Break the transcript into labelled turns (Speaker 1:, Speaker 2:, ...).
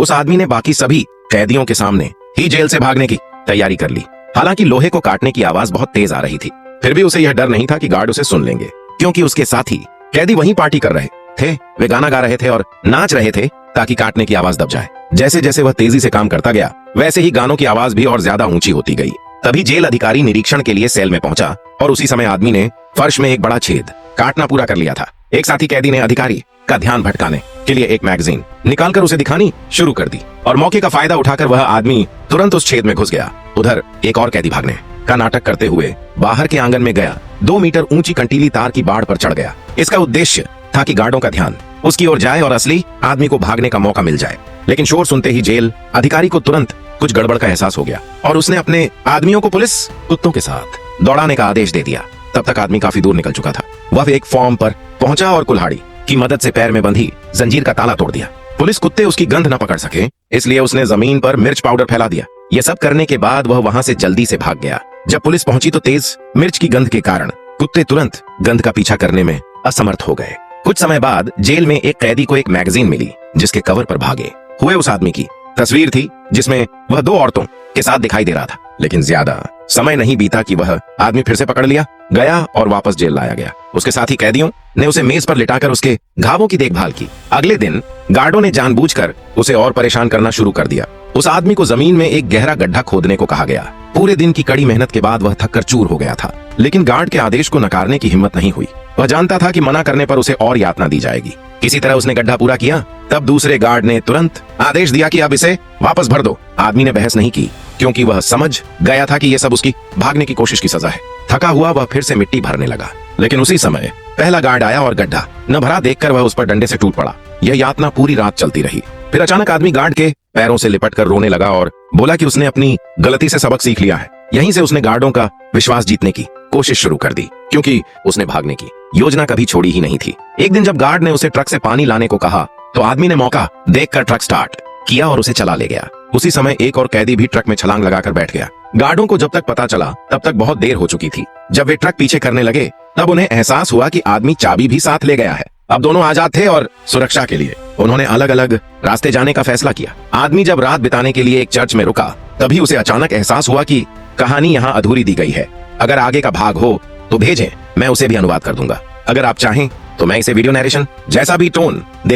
Speaker 1: उस आदमी ने बाकी सभी कैदियों के सामने ही जेल से भागने की तैयारी कर ली। हालांकि लोहे को काटने की आवाज बहुत तेज आ रही थी, फिर भी उसे यह डर नहीं था कि गार्ड उसे सुन लेंगे, क्योंकि उसके साथी कैदी वहीं पार्टी कर रहे थे। वे गाना गा रहे थे और नाच रहे थे ताकि काटने की आवाज दब जाए। जैसे जैसे वह तेजी से काम करता गया, वैसे ही गानों की आवाज भी और ज्यादा ऊंची होती गई। तभी जेल अधिकारी निरीक्षण के लिए सेल में पहुंचा और उसी समय आदमी ने फर्श में एक बड़ा छेद काटना पूरा कर लिया था। एक साथी कैदी ने अधिकारी का ध्यान भटकाने के लिए एक मैगजीन निकालकर उसे दिखानी शुरू कर दी और मौके का फायदा उठाकर वह आदमी तुरंत उस छेद में घुस गया। उधर एक और कैदी भागने का नाटक करते हुए बाहर के आंगन में गया। 2 मीटर ऊंची कंटीली तार की बाड़ पर चढ़ गया। इसका उद्देश्य था कि गार्डों का ध्यान उसकी ओर जाए और असली आदमी को भागने का मौका मिल जाए। लेकिन शोर सुनते ही जेल अधिकारी को तुरंत कुछ गड़बड़ का एहसास हो गया और उसने अपने आदमियों को पुलिस कुत्तों के साथ दौड़ाने का आदेश दे दिया। तब तक आदमी काफी दूर निकल चुका था। वह एक फॉर्म पर पहुंचा और कुल्हाड़ी की मदद से पैर में बंधी जंजीर का ताला तोड़ दिया। पुलिस कुत्ते उसकी गंध न पकड़ सके, इसलिए उसने जमीन पर मिर्च पाउडर फैला दिया। यह सब करने के बाद वह वहां से जल्दी से भाग गया। जब पुलिस पहुंची तो तेज मिर्च की गंध के कारण कुत्ते तुरंत गंध का पीछा करने में असमर्थ हो गए। कुछ समय बाद जेल में एक कैदी को एक मैगजीन मिली जिसके कवर पर भागे हुए उस आदमी की तस्वीर थी, जिसमें वह 2 औरतों के साथ दिखाई दे रहा था। लेकिन ज्यादा समय नहीं बीता कि वह आदमी फिर से पकड़ लिया गया और वापस जेल लाया गया। उसके साथी कैदियों ने उसे मेज पर लिटाकर उसके घावों की देखभाल की। अगले दिन गार्डों ने जानबूझकर उसे और परेशान करना शुरू कर दिया। उस आदमी को जमीन में एक गहरा गड्ढा खोदने को कहा गया। पूरे दिन की कड़ी मेहनत के बाद वह थककर चूर हो गया था, लेकिन गार्ड के आदेश को नकारने की हिम्मत नहीं हुई। वह जानता था कि मना करने पर उसे और यातना दी जाएगी। किसी तरह उसने गड्ढा पूरा किया। तब दूसरे गार्ड ने तुरंत आदेश दिया कि अब इसे वापस भर दो। आदमी ने बहस नहीं की, क्योंकि वह समझ गया था कि यह सब उसकी भागने की कोशिश की सजा है। थका हुआ वह फिर से मिट्टी भरने लगा, लेकिन उसी समय पहला गार्ड आया और गड्ढा न भरा देखकर वह उस पर डंडे से टूट पड़ा। यह यातना पूरी रात चलती रही। फिर अचानक आदमी गार्ड के पैरों से लिपटकर रोने लगा और बोला कि उसने अपनी गलती से सबक सीख लिया है। यहीं से उसने गार्डों का विश्वास जीतने की कोशिश शुरू कर दी, क्योंकि उसने भागने की योजना कभी छोड़ी ही नहीं थी। एक दिन जब गार्ड ने उसे ट्रक से पानी लाने को कहा तो आदमी ने मौका देखकर ट्रक स्टार्ट किया और उसे चला ले गया। उसी समय एक और कैदी भी ट्रक में छलांग लगाकर बैठ गया। गार्डों को जब तक पता चला तब तक बहुत देर हो चुकी थी। जब वे ट्रक पीछे करने लगे तब उन्हें एहसास हुआ कि आदमी चाबी भी साथ ले गया है। अब दोनों आजाद थे और सुरक्षा के लिए उन्होंने अलग अलग रास्ते जाने का फैसला किया। आदमी जब रात बिताने के लिए एक चर्च में रुका, तभी उसे अचानक एहसास हुआ कि कहानी यहाँ अधूरी दी गई है। अगर आगे का भाग हो तो भेजें, मैं उसे भी अनुवाद कर दूंगा। अगर आप चाहें तो मैं इसे वीडियो नरेशन जैसा भी टोन दे